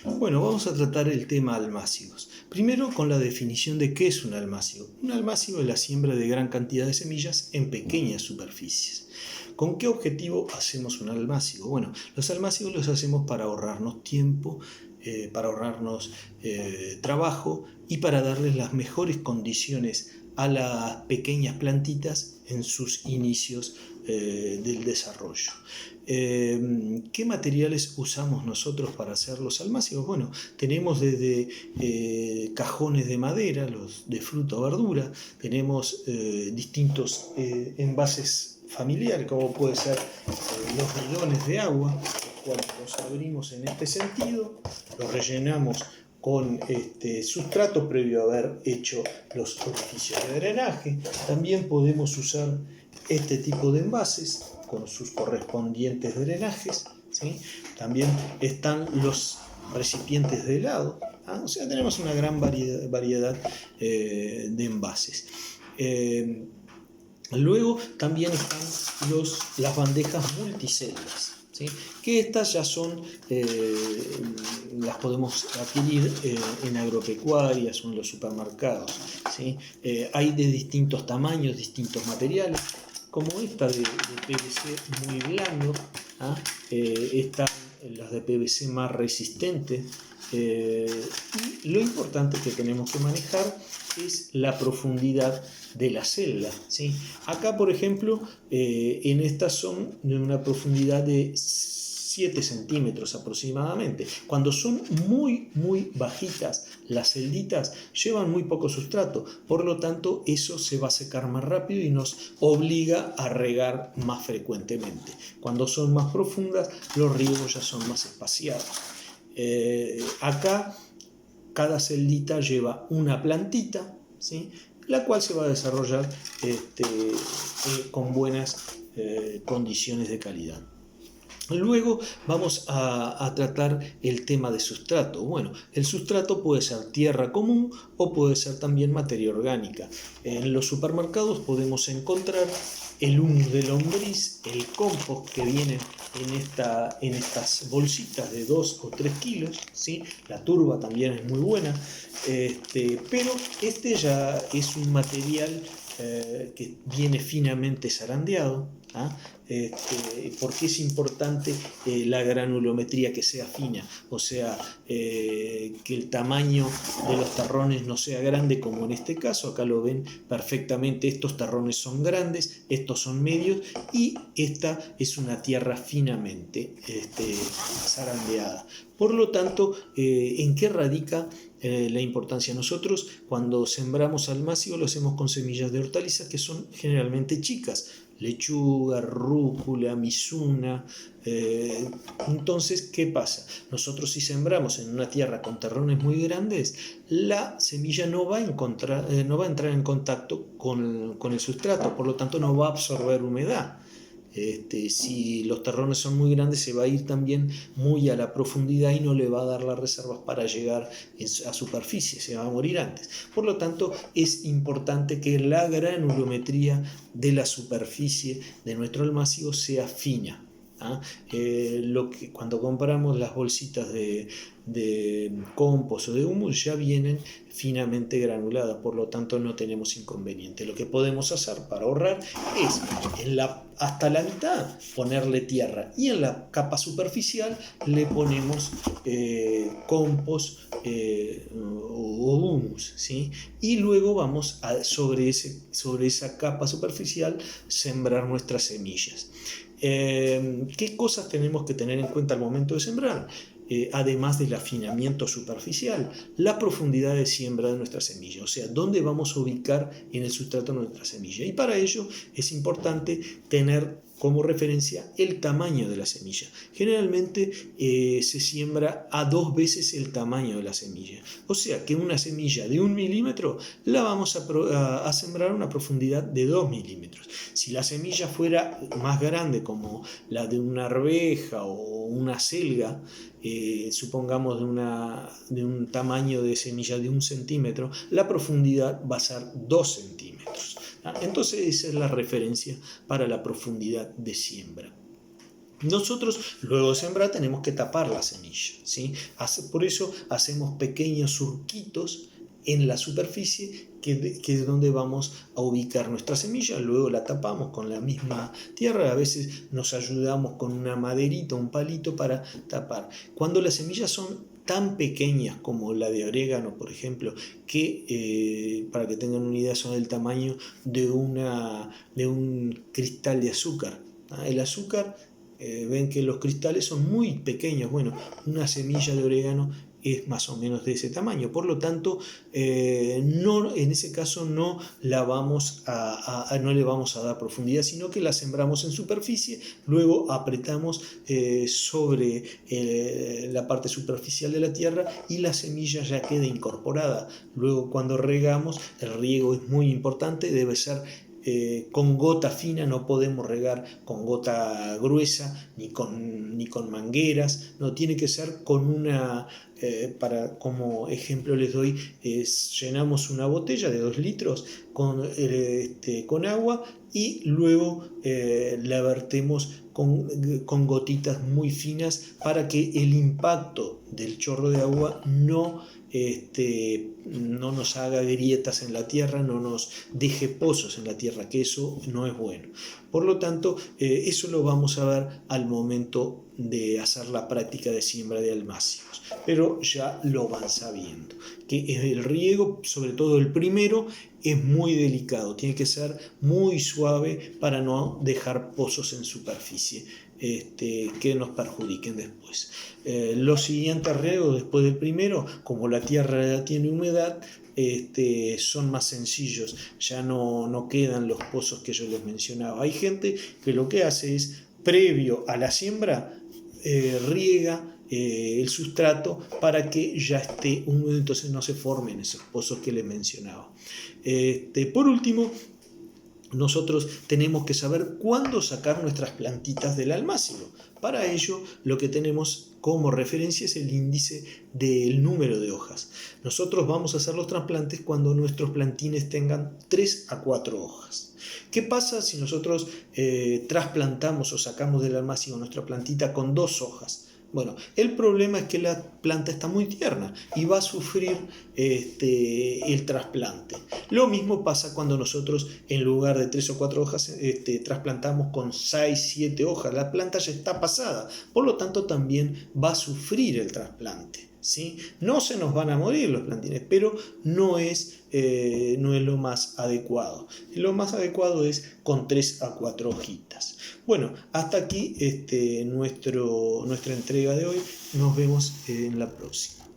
Bueno, vamos a tratar el tema almácigos. Primero con la definición de qué es un almácigo. Un almácigo es la siembra de gran cantidad de semillas en pequeñas superficies. ¿Con qué objetivo hacemos un almácigo? Bueno, los almácigos los hacemos para ahorrarnos tiempo, para ahorrarnos trabajo y para darles las mejores condiciones a las pequeñas plantitas en sus inicios del desarrollo. ¿Qué materiales usamos nosotros para hacer los almácigos? Bueno, tenemos desde cajones de madera, los de fruta o verdura, tenemos distintos envases familiares, como puede ser los bidones de agua, los cuales los abrimos en este sentido, los rellenamos con sustrato previo a haber hecho los orificios de drenaje. También podemos usar este tipo de envases con sus correspondientes drenajes, ¿sí? También están los recipientes de helado, ¿ah? O sea, tenemos una gran variedad de envases. Luego también están las bandejas multiceldas, ¿sí? Que estas ya son, las podemos adquirir en agropecuarias o en los supermercados, ¿sí? Hay de distintos tamaños, distintos materiales, como esta de PVC muy blando, ¿ah? Están las de PVC más resistentes, y lo importante que tenemos que manejar es la profundidad de la celda, ¿sí? Acá, por ejemplo, en estas son de una profundidad de 7 centímetros aproximadamente. Cuando son muy bajitas, las celditas llevan muy poco sustrato, por lo tanto eso se va a secar más rápido y nos obliga a regar más frecuentemente. Cuando son más profundas, los riegos ya son más espaciados. Acá cada celdita lleva una plantita, ¿sí? La cual se va a desarrollar con buenas condiciones de calidad. Luego vamos a tratar el tema de sustrato. Bueno, el sustrato puede ser tierra común o puede ser también materia orgánica. En los supermercados podemos encontrar el humus de lombriz, el compost que viene en estas bolsitas de 2 o 3 kilos, ¿sí? La turba también es muy buena, pero este ya es un material que viene finamente zarandeado, ¿ah? Porque es importante la granulometría que sea fina, o sea, que el tamaño de los tarrones no sea grande como en este caso. Acá lo ven perfectamente, estos tarrones son grandes, estos son medios y esta es una tierra finamente zarandeada. Por lo tanto, ¿en qué radica la importancia? Nosotros cuando sembramos almácigo lo hacemos con semillas de hortalizas que son generalmente chicas, lechuga, rúcula, mizuna. Entonces, ¿qué pasa? Nosotros si sembramos en una tierra con terrones muy grandes, la semilla no va a entrar en contacto con el sustrato, por lo tanto no va a absorber humedad. Si los terrones son muy grandes, se va a ir también muy a la profundidad y no le va a dar las reservas para llegar a superficie, se va a morir antes. Por lo tanto, es importante que la granulometría de la superficie de nuestro almácigo sea fina. ¿Ah? Cuando compramos las bolsitas de compost o de humus ya vienen finamente granuladas, por lo tanto no tenemos inconveniente. Lo que podemos hacer para ahorrar es hasta la mitad ponerle tierra y en la capa superficial le ponemos compost o humus, ¿sí? Y luego vamos sobre esa capa superficial sembrar nuestras semillas. ¿Qué cosas tenemos que tener en cuenta al momento de sembrar? Además del afinamiento superficial, la profundidad de siembra de nuestra semilla, o sea, dónde vamos a ubicar en el sustrato nuestra semilla. Y para ello es importante tener como referencia el tamaño de la semilla. Generalmente se siembra a 2 veces el tamaño de la semilla. O sea que una semilla de 1 milímetro la vamos a sembrar a una profundidad de 2 milímetros. Si la semilla fuera más grande, como la de una arveja o una selga, supongamos de un tamaño de semilla de 1 centímetro, la profundidad va a ser 2 centímetros. Entonces esa es la referencia para la profundidad de siembra. Nosotros luego de sembrar tenemos que tapar la semilla, ¿sí? Por eso hacemos pequeños surquitos en la superficie que es donde vamos a ubicar nuestra semilla, luego la tapamos con la misma tierra, a veces nos ayudamos con una maderita, un palito para tapar. Cuando las semillas son tan pequeñas como la de orégano, por ejemplo, que para que tengan una idea son del tamaño de un cristal de azúcar. El azúcar, ven que los cristales son muy pequeños, bueno, una semilla de orégano es más o menos de ese tamaño, por lo tanto no, en ese caso no le vamos a dar profundidad, sino que la sembramos en superficie, luego apretamos sobre la parte superficial de la tierra y la semilla ya queda incorporada. Luego cuando regamos, el riego es muy importante, debe ser con gota fina, no podemos regar con gota gruesa ni con mangueras, no, tiene que ser con una, como ejemplo les doy, llenamos una botella de 2 litros con agua y luego la vertemos con gotitas muy finas para que el impacto del chorro de agua no nos haga grietas en la tierra, no nos deje pozos en la tierra, que eso no es bueno. Por lo tanto, eso lo vamos a ver al momento de hacer la práctica de siembra de almácigos, pero ya lo van sabiendo, que el riego, sobre todo el primero, es muy delicado, tiene que ser muy suave para no dejar pozos en superficie que nos perjudiquen después. Los siguientes riegos después del primero, como la tierra ya tiene humedad, son más sencillos, ya no quedan los pozos que yo les mencionaba. Hay gente que lo que hace es, previo a la siembra, riega el sustrato para que ya esté húmedo, entonces no se formen esos pozos que les mencionaba. Por último, nosotros tenemos que saber cuándo sacar nuestras plantitas del almácigo. Para ello, lo que tenemos como referencia es el índice del número de hojas. Nosotros vamos a hacer los trasplantes cuando nuestros plantines tengan 3 a 4 hojas. ¿Qué pasa si nosotros trasplantamos o sacamos del almácigo nuestra plantita con 2 hojas? Bueno, el problema es que la planta está muy tierna y va a sufrir el trasplante. Lo mismo pasa cuando nosotros en lugar de 3 o 4 hojas trasplantamos con 6, 7 hojas. La planta ya está pasada, por lo tanto también va a sufrir el trasplante, ¿sí? No se nos van a morir los plantines, pero no es lo más adecuado. Lo más adecuado es con 3 a 4 hojitas. Bueno, hasta aquí nuestra entrega de hoy. Nos vemos en la próxima.